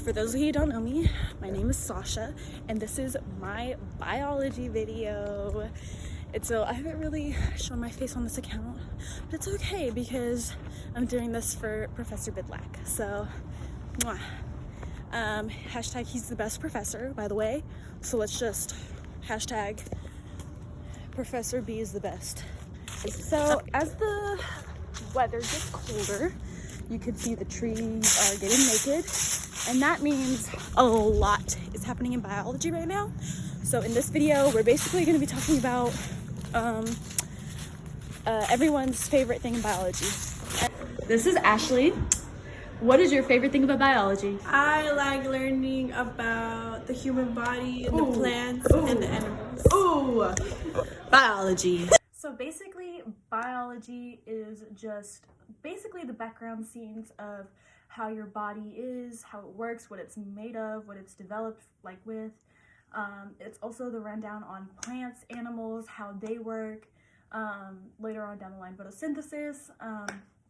for those of you who don't know me, my name is Sasha, and this is my biology video. And so I haven't really shown my face on this account, but it's okay because I'm doing this for Professor Bidlack. So, mwah. Hashtag he's the best professor, by the way. So let's just hashtag Professor B is the best. So as the weather gets colder, you can see the trees are getting naked, and that means a lot is happening in biology right now. So in this video, we're basically going to be talking about everyone's favorite thing in biology. This is Ashley. What is your favorite thing about biology? I like learning about the human body and the plants and the animals. Ooh, biology. So basically, biology is just basically the background scenes of how your body is, how it works, what it's made of, what it's developed like with. It's also the rundown on plants, animals, how they work, later on down the line, photosynthesis.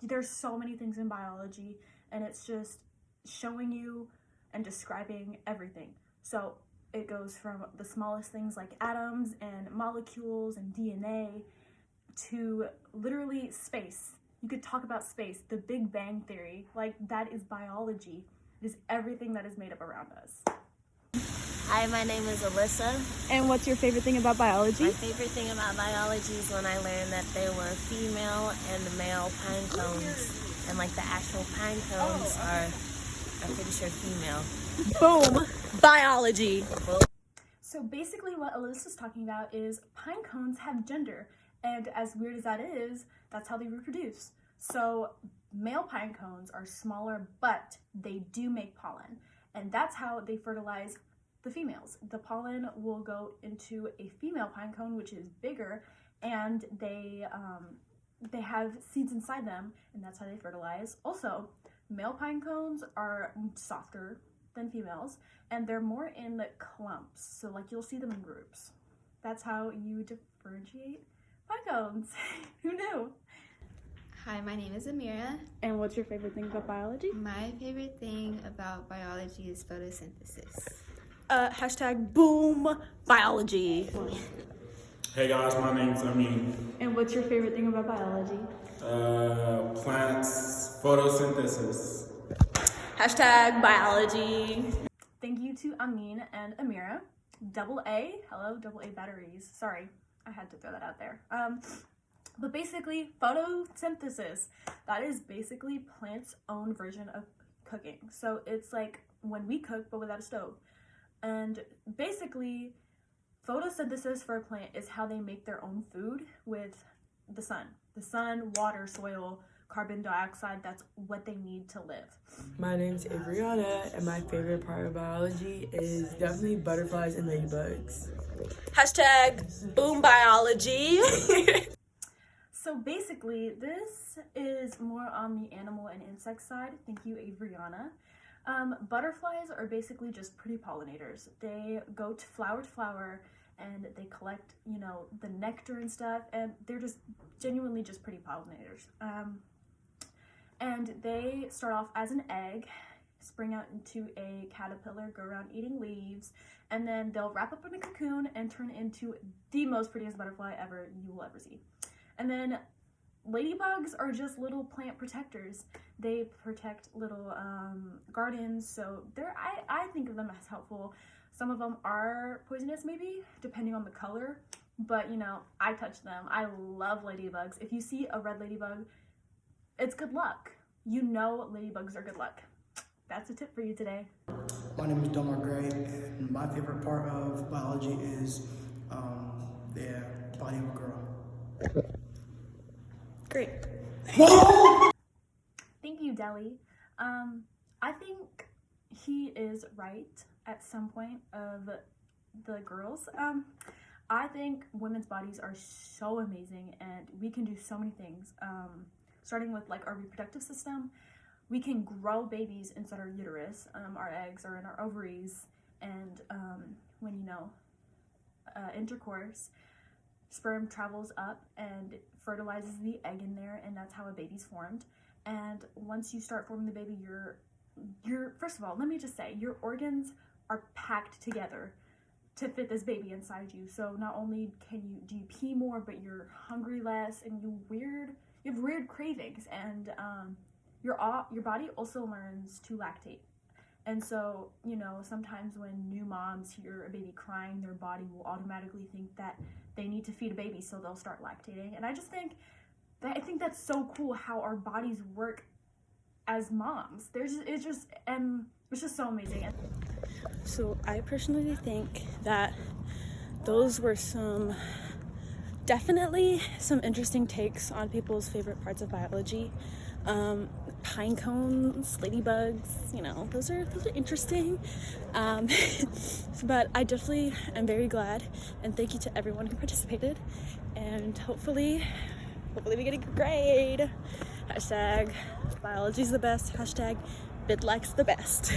There's so many things in biology, and it's just showing you and describing everything. So it goes from the smallest things like atoms and molecules and DNA to literally space. You could talk about space, the Big Bang Theory, like that is biology. It is everything that is made up around us. Hi, my name is Alyssa. And what's your favorite thing about biology? My favorite thing about biology is when I learned that there were female and male pine cones. And like the actual pine cones are, I'm pretty sure, female. Boom! Biology! So basically what Alyssa's talking about is pine cones have gender. And as weird as that is, that's how they reproduce. So male pine cones are smaller, but they do make pollen. And that's how they fertilize the females. The pollen will go into a female pine cone, which is bigger, and they have seeds inside them, and that's how they fertilize. Also, male pine cones are softer than females, and they're more in clumps. So like you'll see them in groups. That's how you differentiate pine cones. Who knew? Hi, my name is Amira. And what's your favorite thing about biology? My favorite thing about biology is photosynthesis. Hashtag boom biology. Hey guys, my name's Amin. And what's your favorite thing about biology? Plants, photosynthesis. Hashtag biology. Thank you to Amin and Amira. Double A, hello, double A batteries. Sorry, I had to throw that out there. But basically, photosynthesis, that is basically plants' own version of cooking. So it's like when we cook, but without a stove. And basically, photosynthesis for a plant is how they make their own food with the sun. The sun, water, soil, carbon dioxide, that's what they need to live. My name's Adriana, and my favorite part of biology is definitely butterflies and ladybugs. Hashtag boom biology. So basically, this is more on the animal and insect side. Thank you, Adriana. Butterflies are basically just pretty pollinators. They go to flower and they collect, you know, the nectar and stuff, and they're just genuinely just pretty pollinators. And they start off as an egg, spring out into a caterpillar, go around eating leaves, and then they'll wrap up in a cocoon and turn into the most prettiest butterfly ever you will ever see. And then ladybugs are just little plant protectors. They protect little gardens, so I think of them as helpful. Some of them are poisonous maybe, depending on the color, but you know, I touch them. I love ladybugs. If you see a red ladybug, it's good luck. You know ladybugs are good luck. That's a tip for you today. My name is Delmar Gray, and my favorite part of biology is the body of a girl. Great. Thank you, Deli. I think he is right at some point of the girls. I think women's bodies are so amazing, and we can do so many things. Starting with like our reproductive system, we can grow babies inside our uterus. Our eggs are in our ovaries, and when you know intercourse, sperm travels up and fertilizes the egg in there, and that's how a baby's formed. And once you start forming the baby, your first of all, let me just say, your organs are packed together to fit this baby inside you. So not only do you pee more, but you're hungry less, and you have weird cravings, and your body also learns to lactate. And so, you know, sometimes when new moms hear a baby crying, their body will automatically think that they need to feed a baby, so they'll start lactating. And I think that's so cool how our bodies work as moms. It's just so amazing. So I personally think that those were definitely some interesting takes on people's favorite parts of biology. Pine cones, ladybugs, you know, those are interesting. But I definitely am very glad, and thank you to everyone who participated, and hopefully we get a good grade. Hashtag biology's the best. Hashtag Bidlack's the best.